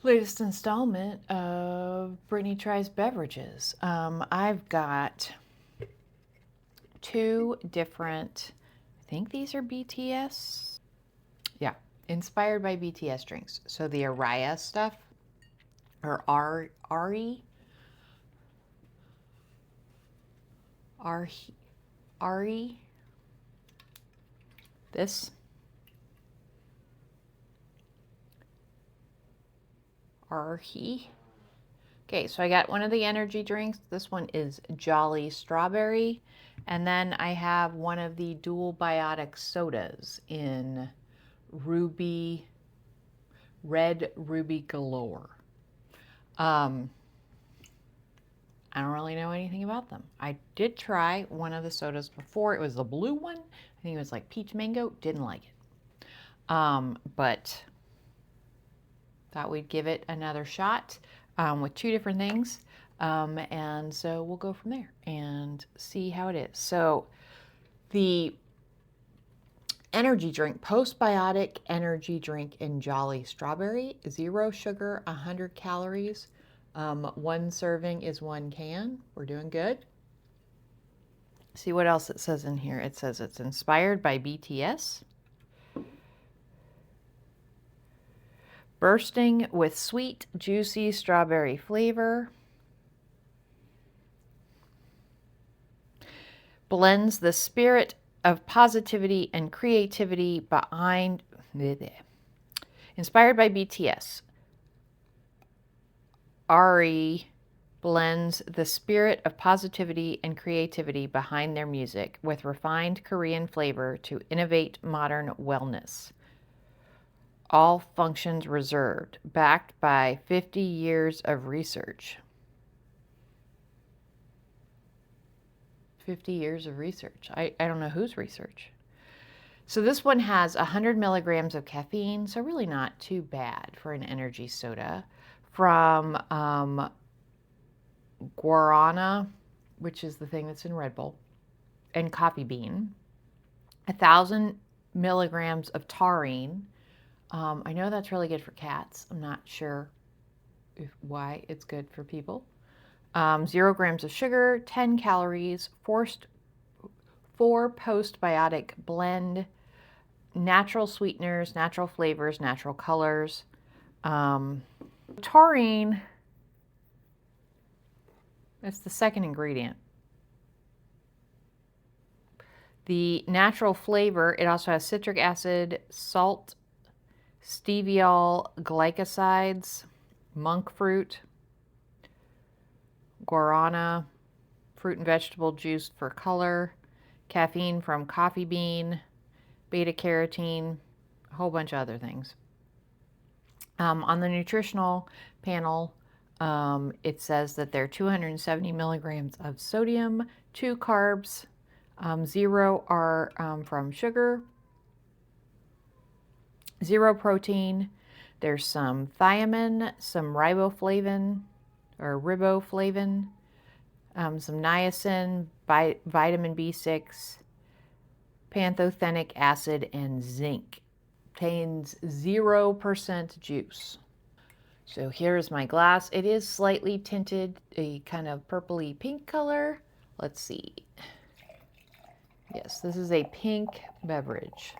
Latest installment of Brittany Tries Beverages. I've got two different, I think these are BTS. Yeah, inspired by BTS drinks. So the ARIH stuff, or ARI, ARI, this. ARIH. Okay, so I got one of the energy drinks. This one is Jolly Strawberry. And then I have one of the dual biotic sodas in Red Ruby Galore. I don't really know anything about them. I did try one of the sodas before. It was the blue one. I think it was like peach mango. Didn't like it. But thought we'd give it another shot with two different things. And so we'll go from there and see how it is. So the energy drink, postbiotic energy drink in Jolly Strawberry, 0 sugar, 100 calories. One serving is 1 can. We're doing good. See what else it says in here. It says it's inspired by BTS. Bursting with sweet, juicy strawberry flavor. Blends the spirit of positivity and creativity behind. Inspired by BTS. ARI blends the spirit of positivity and creativity behind their music with refined Korean flavor to innovate modern wellness. All functions reserved, backed by 50 years of research. 50 years of research. I don't know whose research. So this one has 100 milligrams of caffeine, so really not too bad for an energy soda. From guarana, which is the thing that's in Red Bull, and coffee bean. 1,000 milligrams of taurine. I know that's really good for cats. I'm not sure why it's good for people. 0 grams of sugar, 10 calories, 4 postbiotic blend, natural sweeteners, natural flavors, natural colors. Taurine, that's the second ingredient. The natural flavor, it also has citric acid, salt, steviol glycosides, monk fruit, guarana, fruit and vegetable juice for color, caffeine from coffee bean, beta carotene, a whole bunch of other things. On the nutritional panel, it says that there are 270 milligrams of sodium, 2 carbs, 0 are from sugar, 0 protein. There's some thiamine, some riboflavin, some niacin, vitamin B6, pantothenic acid, and zinc. Contains 0% juice. So here's my glass. It is slightly tinted, a kind of purpley pink color. Let's see. Yes, this is a pink beverage.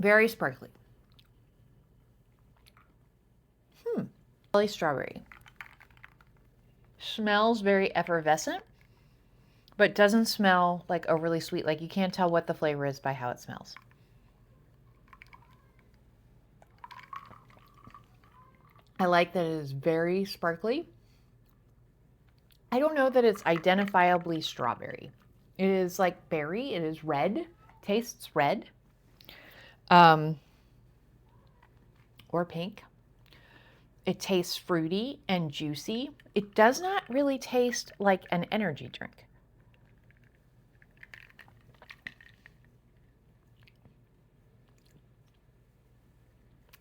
Very sparkly. Jelly strawberry. Smells very effervescent, but doesn't smell like overly sweet. Like you can't tell what the flavor is by how it smells. I like that it is very sparkly. I don't know that it's identifiably strawberry. It is like berry. It is red. Tastes red. Or pink. It tastes fruity and juicy. It does not really taste like an energy drink.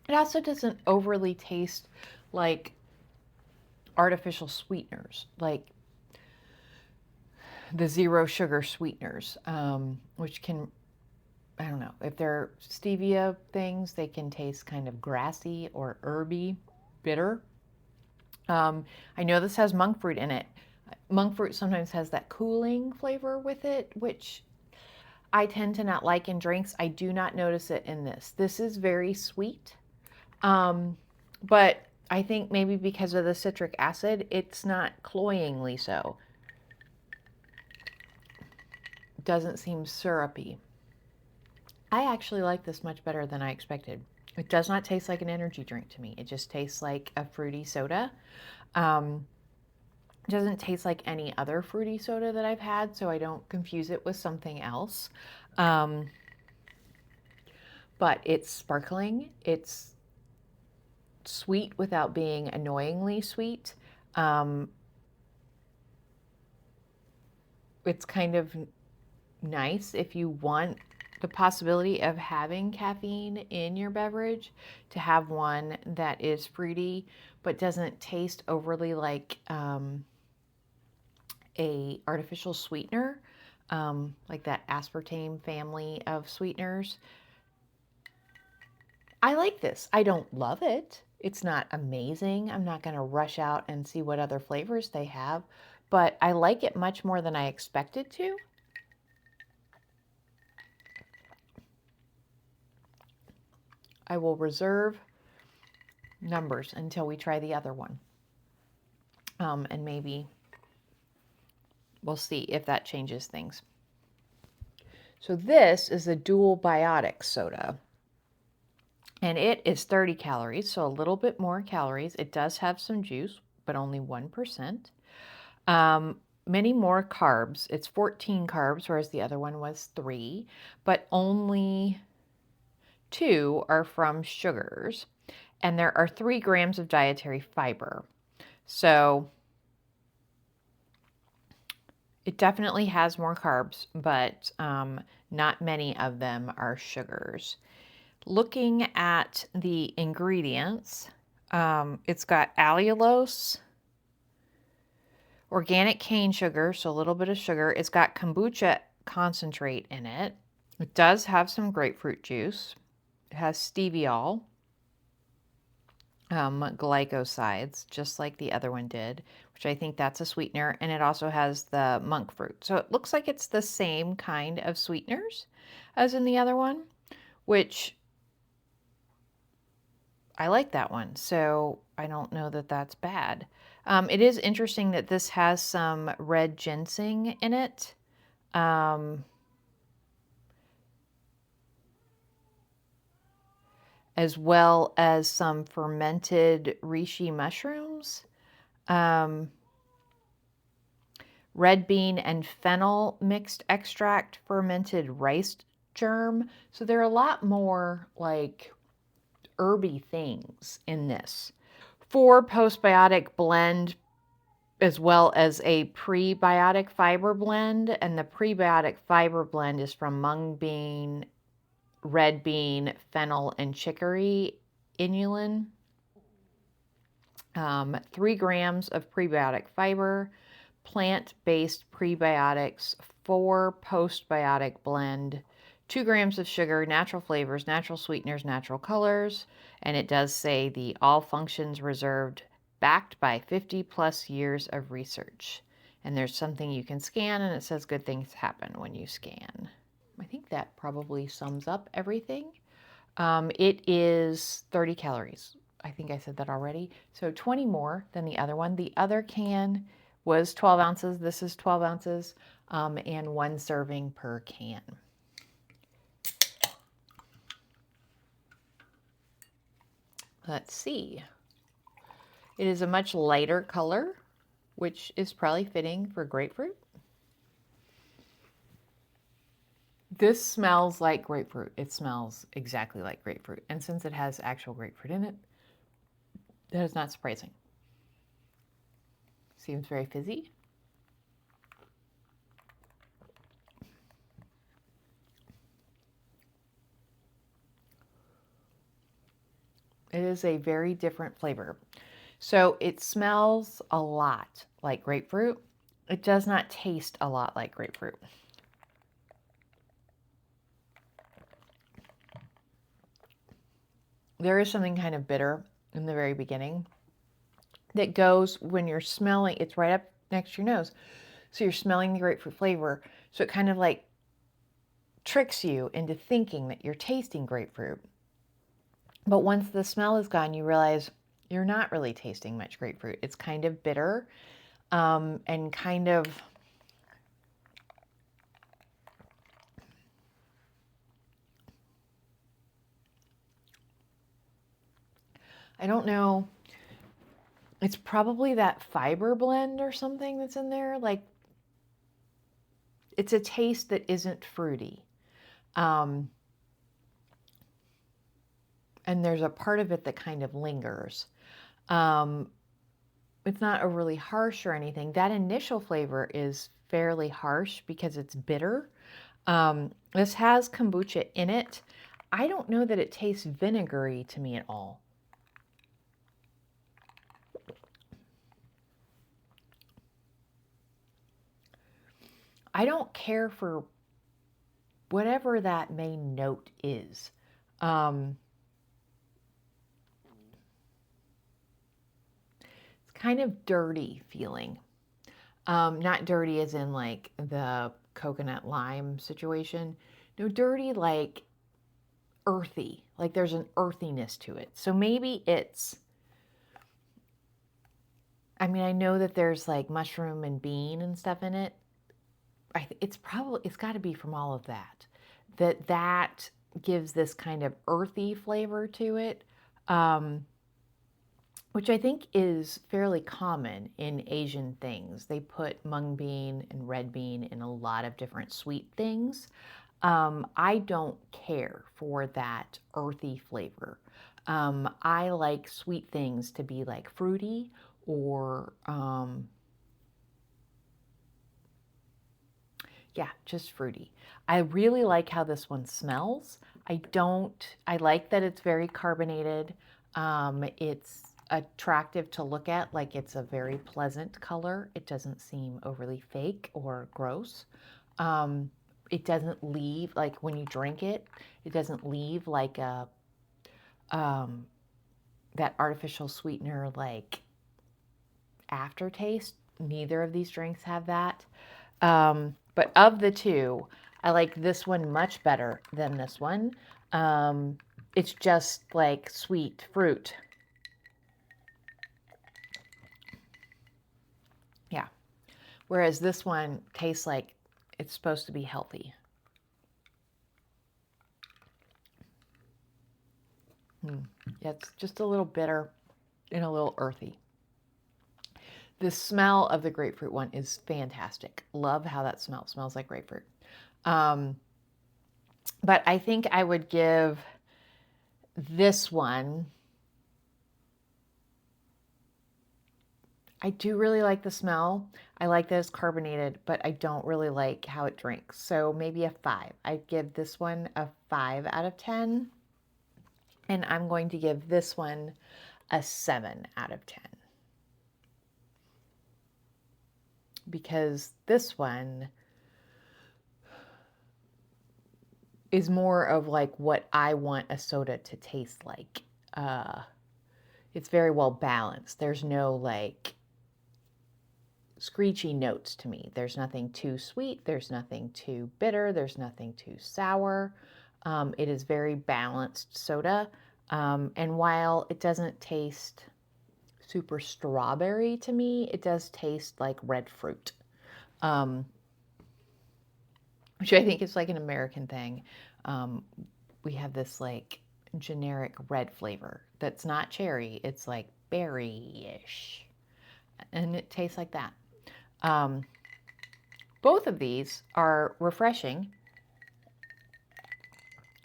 It also doesn't overly taste like artificial sweeteners. Like the zero sugar sweeteners, which can, I don't know, if they're stevia things, they can taste kind of grassy or herby, bitter. I know this has monk fruit in it. Monk fruit sometimes has that cooling flavor with it, which I tend to not like in drinks. I do not notice it in this. This is very sweet, but I think maybe because of the citric acid, it's not cloyingly so. Doesn't seem syrupy. I actually like this much better than I expected. It does not taste like an energy drink to me. It just tastes like a fruity soda. It doesn't taste like any other fruity soda that I've had, so I don't confuse it with something else. But it's sparkling. It's sweet without being annoyingly sweet. It's kind of nice if you want the possibility of having caffeine in your beverage, to have one that is fruity but doesn't taste overly like a artificial sweetener, like that aspartame family of sweeteners. I like this. I don't love it. It's not amazing. I'm not going to rush out and see what other flavors they have, but I like it much more than I expected to. I will reserve numbers until we try the other one. And maybe we'll see if that changes things. So this is a dual biotic soda. And it is 30 calories, so a little bit more calories. It does have some juice, but only 1%. Many more carbs. It's 14 carbs, whereas the other one was 3, but only 2 are from sugars. And there are 3 grams of dietary fiber. So it definitely has more carbs, but not many of them are sugars. Looking at the ingredients, it's got allulose, organic cane sugar, so a little bit of sugar. It's got kombucha concentrate in it. It does have some grapefruit juice. It has steviol, glycosides, just like the other one did, which I think that's a sweetener. And it also has the monk fruit. So it looks like it's the same kind of sweeteners as in the other one, which I like that one, so I don't know that that's bad. It is interesting that this has some red ginseng in it. As well as some fermented reishi mushrooms, red bean and fennel mixed extract, fermented rice germ. So there are a lot more like herby things in this. 4 postbiotic blend, as well as a prebiotic fiber blend. And the prebiotic fiber blend is from mung bean, red bean, fennel, and chicory inulin. 3 grams of prebiotic fiber, plant-based prebiotics, 4 postbiotic blend, 2 grams of sugar, natural flavors, natural sweeteners, natural colors, and it does say the all functions reserved, backed by 50 plus years of research. And there's something you can scan, and it says good things happen when you scan. I think that probably sums up everything. It is 30 calories. I think I said that already. So 20 more than the other one. The other can was 12 ounces. This is 12 ounces and 1 serving per can. Let's see. It is a much lighter color, which is probably fitting for grapefruit. This smells like grapefruit. It smells exactly like grapefruit. And since it has actual grapefruit in it, that is not surprising. Seems very fizzy. It is a very different flavor. So it smells a lot like grapefruit, It does not taste a lot like grapefruit. There is something kind of bitter in the very beginning that goes when you're smelling. It's right up next to your nose. So you're smelling the grapefruit flavor. So it kind of like tricks you into thinking that you're tasting grapefruit. But once the smell is gone, you realize you're not really tasting much grapefruit. It's kind of bitter and kind of, I don't know. It's probably that fiber blend or something that's in there. Like, it's a taste that isn't fruity. And there's a part of it that kind of lingers. It's not overly harsh or anything. That initial flavor is fairly harsh because it's bitter. This has kombucha in it. I don't know that it tastes vinegary to me at all. I don't care for whatever that main note is. It's kind of dirty feeling. Not dirty as in like the coconut lime situation. No, dirty like earthy. Like there's an earthiness to it. So maybe it's, I mean, I know that there's like mushroom and bean and stuff in it. It's got to be from all of that. That gives this kind of earthy flavor to it, which I think is fairly common in Asian things. They put mung bean and red bean in a lot of different sweet things. I don't care for that earthy flavor. I like sweet things to be like fruity or yeah, just fruity. I really like how this one smells. I like that it's very carbonated. It's attractive to look at, like it's a very pleasant color. It doesn't seem overly fake or gross. It doesn't leave, like when you drink it, it doesn't leave like a, that artificial sweetener like aftertaste. Neither of these drinks have that. But of the two, I like this one much better than this one. It's just like sweet fruit. Yeah. Whereas this one tastes like it's supposed to be healthy. Yeah, it's just a little bitter and a little earthy. The smell of the grapefruit one is fantastic. Love how that smells. Smells like grapefruit. But I think I would give this one, I do really like the smell. I like that it's carbonated, but I don't really like how it drinks. So maybe a 5. I'd give this one a 5 out of 10. And I'm going to give this one a 7 out of 10. Because this one is more of like what I want a soda to taste like. It's very well balanced. There's no like screechy notes to me. There's nothing too sweet. There's nothing too bitter. There's nothing too sour. It is very balanced soda. And while it doesn't taste super strawberry to me, it does taste like red fruit, which I think is like an American thing. We have this like generic red flavor that's not cherry. It's like berry-ish. And it tastes like that. Both of these are refreshing.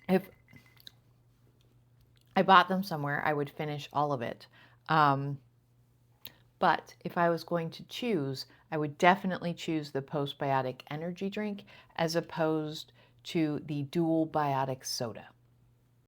If I bought them somewhere, I would finish all of it. But if I was going to choose, I would definitely choose the postbiotic energy drink as opposed to the dual biotic soda.